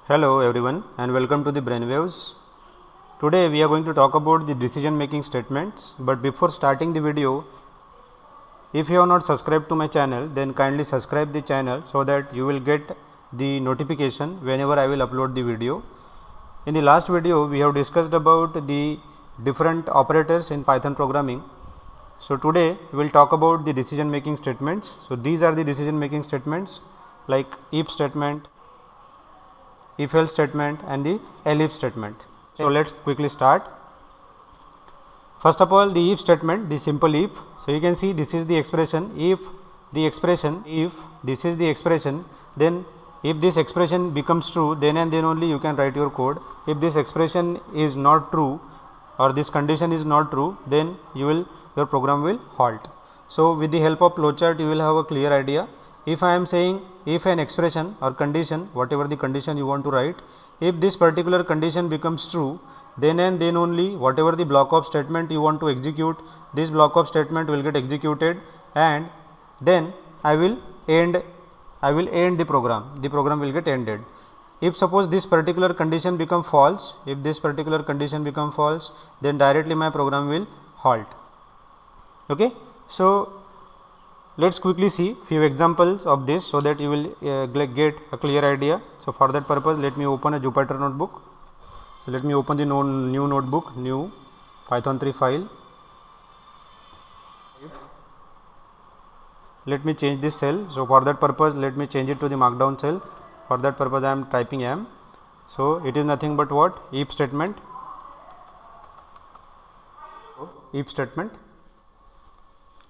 Hello everyone and welcome to the Brainwaves. Today we are going to talk about the decision making statements, but before starting the video, if you have not subscribed to my channel, then kindly subscribe the channel so that you will get the notification whenever I will upload the video. In the last video we have discussed about the different operators in Python programming. So today we will talk about the decision making statements. So these are the decision making statements like if statement, if else statement and the elif statement. So let's quickly start. First of all, the if statement, the simple if. So you can see this is the expression, if this is the expression, then if this expression becomes true, then and then only you can write your code. If this expression is not true or this condition is not true, then your program will halt. So with the help of flowchart you will have a clear idea. If I am saying if an expression or condition, whatever the condition you want to write, if this particular condition becomes true, then and then only whatever the block of statement you want to execute, this block of statement will get executed, and then I will end the program will get ended. If suppose this particular condition become false, then directly my program will halt. Okay, so let's quickly see few examples of this so that you will get a clear idea. So for that purpose, let me open a Jupyter notebook. So let me open the new notebook, new Python 3 file. Let me change this cell. So for that purpose, let me change it to the markdown cell. For that purpose, I am typing M. So it is nothing but what? If statement. If statement.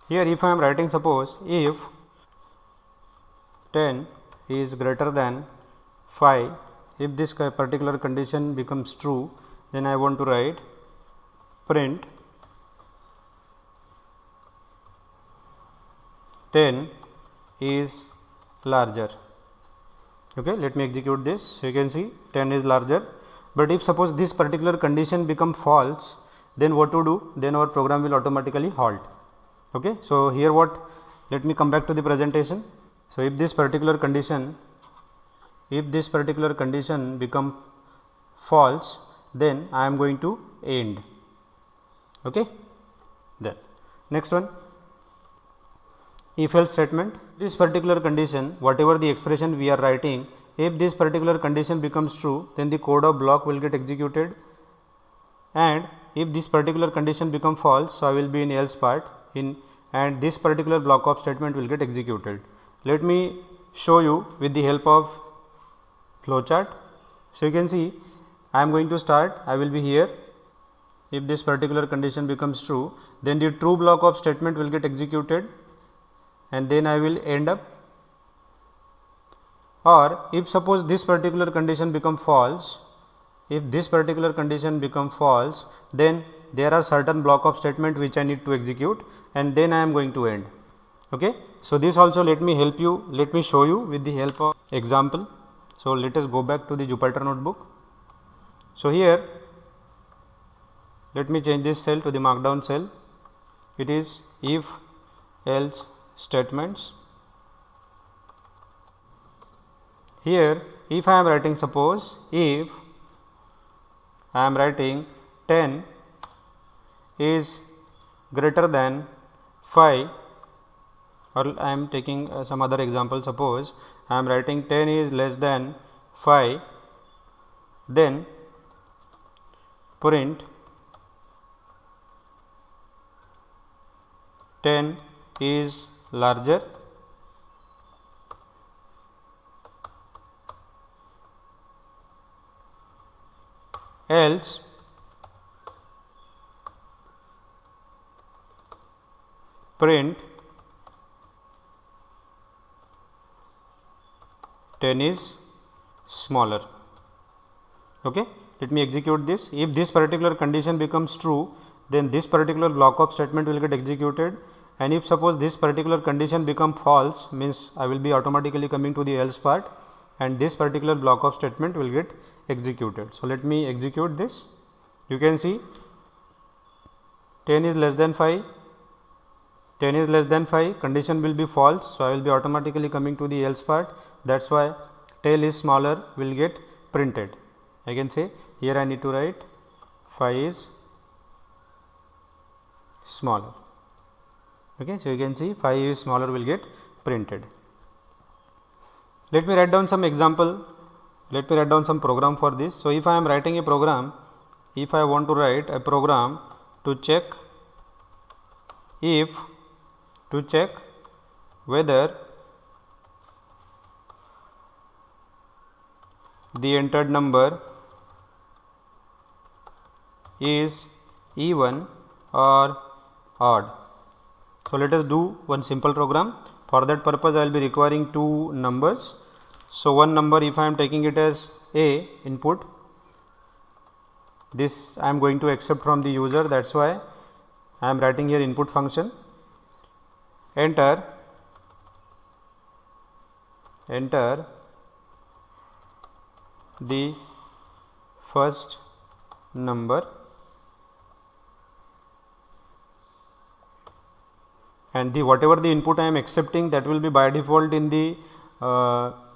Here if I am writing, suppose if 10 is greater than 5, if this particular condition becomes true, then I want to write print 10 is larger. Okay, let me execute this. So you can see 10 is larger, but if suppose this particular condition become false, then what to do? Then our program will automatically halt. Okay, so here what, let me come back to the presentation. So if this particular condition become false, then I am going to end. Okay, then next one, if else statement. This particular condition, whatever the expression we are writing, if this particular condition becomes true, then the code of block will get executed, and if this particular condition become false, so I will be in else part, and this particular block of statement will get executed. Let me show you with the help of flowchart. So you can see I am going to start, I will be here. If this particular condition becomes true, then the true block of statement will get executed, and then I will end up. Or if suppose this particular condition become false, then there are certain block of statement which I need to execute, and then I am going to end. Okay, so this also let me show you with the help of example. So let us go back to the Jupyter notebook. So here let me change this cell to the markdown cell. It is if else statements. Here if I am writing, suppose if I am writing 10 is greater than 5, or I am taking some other example. Suppose I am writing 10 is less than 5, then print 10 is larger, else print 10 is smaller. Okay, let me execute this. If this particular condition becomes true, then this particular block of statement will get executed, and if suppose this particular condition become false, means I will be automatically coming to the else part, and this particular block of statement will get executed. So let me execute this. You can see 10 is less than 5, 10 is less than 5, condition will be false. So I will be automatically coming to the else part. That's why tail is smaller will get printed. I can say here I need to write 5 is smaller. Okay, so you can see 5 is smaller will get printed. Let me write down some example. Let me write down some program for this. So if I am writing a program, if I want to write a program to check whether the entered number is even or odd. So let us do one simple program. For that purpose I will be requiring two numbers. So one number, if I am taking it as A input, this I am going to accept from the user, that is why I am writing here input function. Enter the first number and the whatever the input I am accepting, that will be by default in the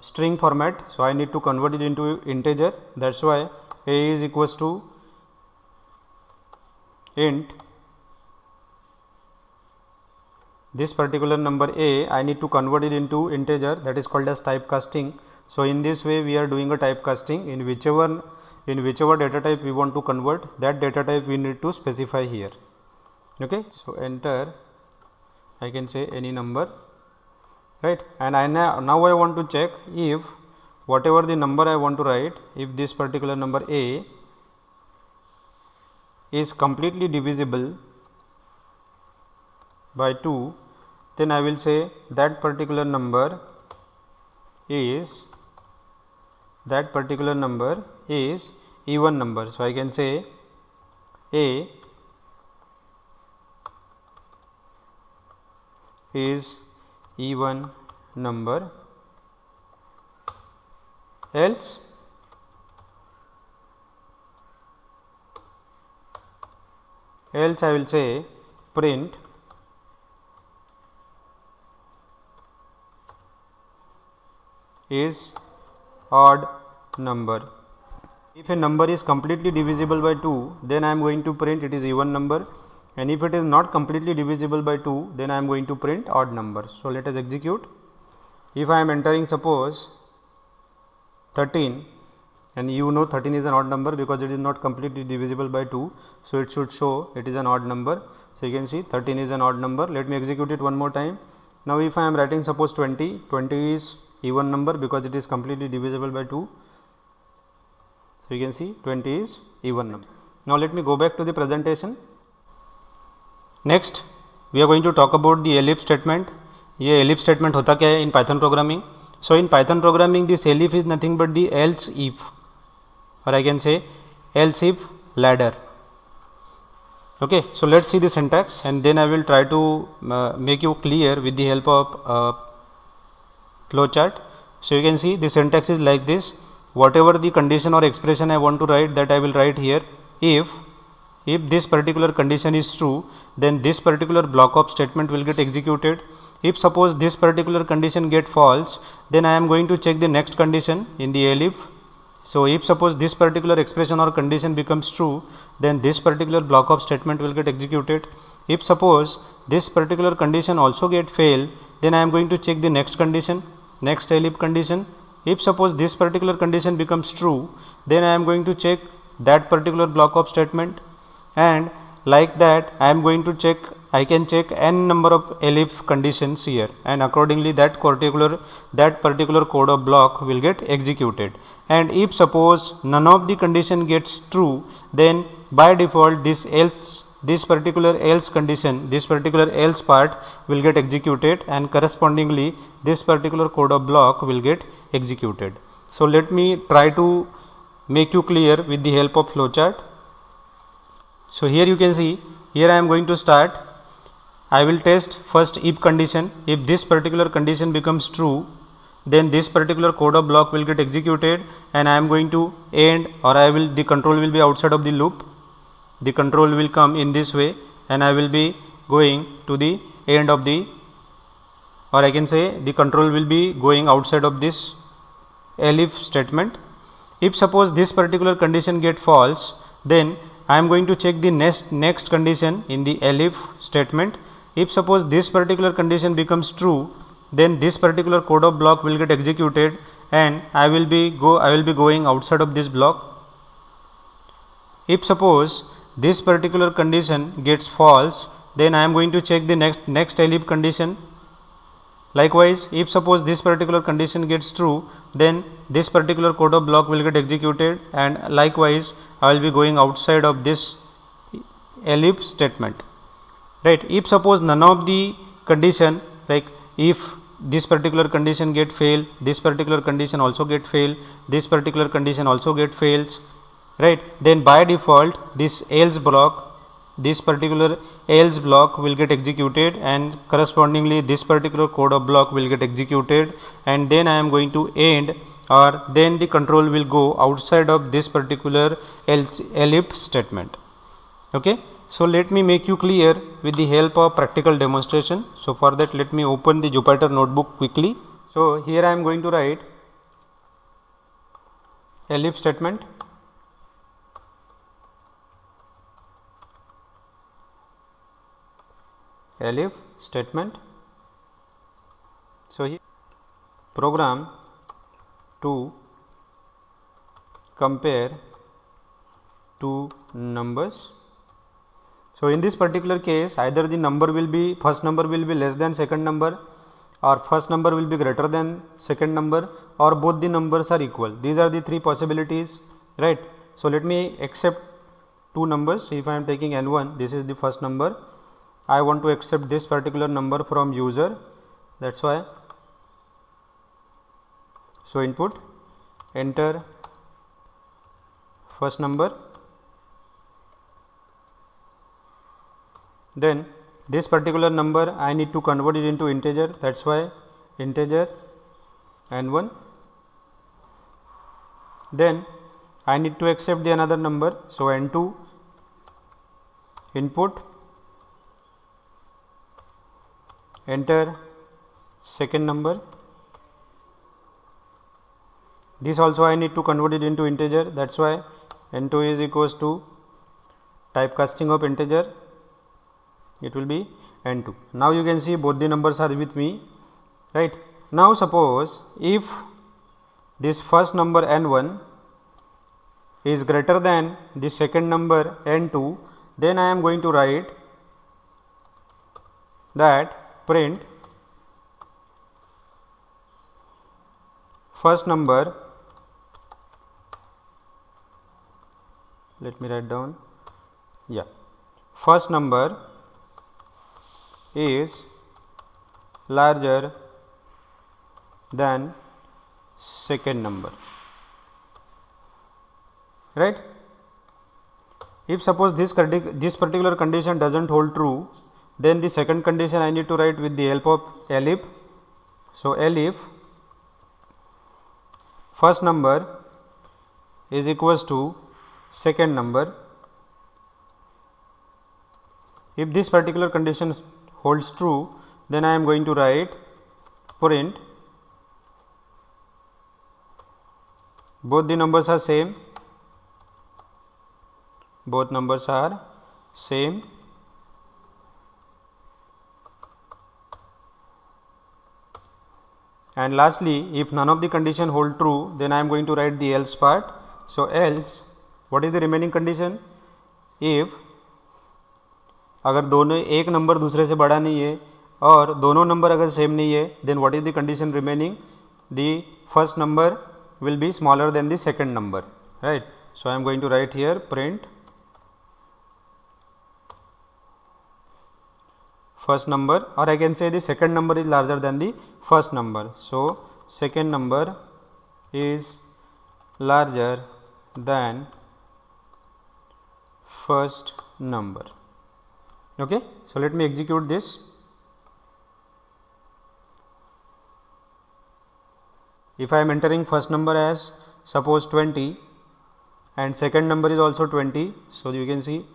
string format. So I need to convert it into integer, that is why A is equals to int this particular number A, I need to convert it into integer, that is called as typecasting. So in this way we are doing a typecasting. In whichever data type we want to convert, that data type we need to specify here. Okay, so enter, I can say any number, right, and now I want to check if whatever the number I want to write, if this particular number A is completely divisible by 2, then I will say that particular number is even number. So I can say A is even number, else I will say print is odd number. If a number is completely divisible by 2, then I am going to print it is even number, and if it is not completely divisible by 2, then I am going to print odd number. So let us execute. If I am entering suppose 13, and you know 13 is an odd number because it is not completely divisible by 2, so it should show it is an odd number. So you can see 13 is an odd number. Let me execute it one more time. Now if I am writing suppose 20 is even number because it is completely divisible by 2. So you can see 20 is even number. Now let me go back to the presentation. Next we are going to talk about the elif statement. ये elif statement होता क्या है in Python programming? So in Python programming this elif is nothing but the else if, or I can say else if ladder. Okay, so let's see the syntax and then I will try to make you clear with the help of flowchart. So you can see the syntax is like this. Whatever the condition or expression I want to write, that I will write here. If this particular condition is true, then this particular block of statement will get executed. If suppose this particular condition get false, then I am going to check the next condition in the elif. So if suppose this particular expression or condition becomes true, then this particular block of statement will get executed. If suppose this particular condition also get fail, then I am going to check the next condition, next elif condition. If suppose this particular condition becomes true, then I am going to check that particular block of statement, and like that I am going to check, I can check n number of elif conditions here, and accordingly that particular code of block will get executed. And if suppose none of the condition gets true, then by default this particular else condition, this particular else part will get executed, and correspondingly this particular code of block will get executed. So let me try to make you clear with the help of flowchart. So here you can see, here I am going to start. I will test first if condition. If this particular condition becomes true, then this particular code of block will get executed, and I am going to end, or the control will be outside of the loop. The control will come in this way, and I will be going to the end of the, or I can say the control will be going outside of this elif statement. If suppose this particular condition get false, then I am going to check the next condition in the elif statement. If suppose this particular condition becomes true, then this particular code of block will get executed and I will be going outside of this block. If suppose this particular condition gets false, then I am going to check the next elif condition. Likewise, if suppose this particular condition gets true, then this particular code of block will get executed and likewise I will be going outside of this elif statement, right. If suppose none of the condition, like if this particular condition get fail, this particular condition also get fail, this particular condition also get fails, right, then by default this else block, this particular else block will get executed and correspondingly this particular code of block will get executed and then I am going to end, or then the control will go outside of this particular else elif statement. Okay. So, let me make you clear with the help of practical demonstration. So, for that let me open the Jupyter notebook quickly. So, here I am going to write elif statement, elif statement. So, here program to compare two numbers. So, in this particular case either the number will be, first number will be less than second number, or first number will be greater than second number, or both the numbers are equal. These are the three possibilities, right. So, let me accept two numbers. If I am taking n1, this is the first number, I want to accept this particular number from user, that is why. So, input, enter first number, then this particular number I need to convert it into integer, that is why integer n1, then I need to accept the another number. So, n2, input, enter second number, this also I need to convert it into integer, that is why n2 is equals to typecasting of integer, it will be n2. Now, you can see both the numbers are with me, right. Now, suppose if this first number n1 is greater than the second number n2, then I am going to write that print first number, let me write down, yeah, first number is larger than second number, right. If suppose this particular condition does not hold true, then the second condition I need to write with the help of elif. So, elif first number is equals to second number. If this particular condition holds true, then I am going to write print both the numbers are same, both numbers are same, and lastly if none of the condition hold true, then I am going to write the else part. So, else what is the remaining condition, if अगर दोनों एक number दूसरे से बड़ा नहीं है और दोनों नंबर अगर सेम नहीं है, then what is the condition remaining, the first number will be smaller than the second number, right. So, I am going to write here print first number, or I can say the second number is larger than the first number. So, second number is larger than first number. Okay. So, let me execute this. If I am entering first number as suppose 20 and second number is also 20, so you can see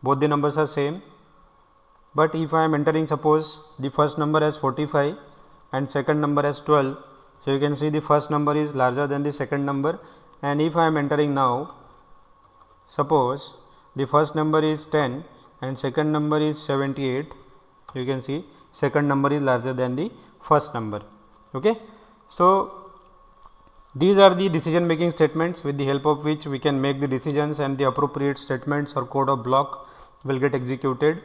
both the numbers are same. But if I am entering suppose the first number as 45 and second number as 12, so you can see the first number is larger than the second number and if I am entering now, suppose the first number is 10 and second number is 78, you can see second number is larger than the first number. Okay. So, these are the decision making statements with the help of which we can make the decisions, and the appropriate statements or code of block will get executed.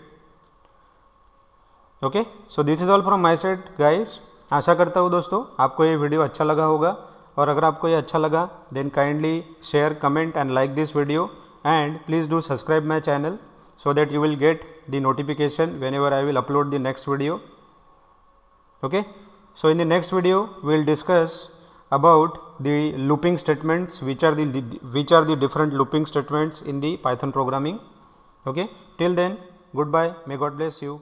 Okay. So, this is all from my side guys. आशा करता हूँ दोस्तों आपको ये video अच्छा लगा होगा, और अगर आपको ये अच्छा लगा then kindly share, comment and like this video, and please do subscribe my channel so that you will get the notification whenever I will upload the next video. Okay. So, in the next video we will discuss about the looping statements, which are the different looping statements in the Python programming. Okay. Till then, goodbye, may God bless you.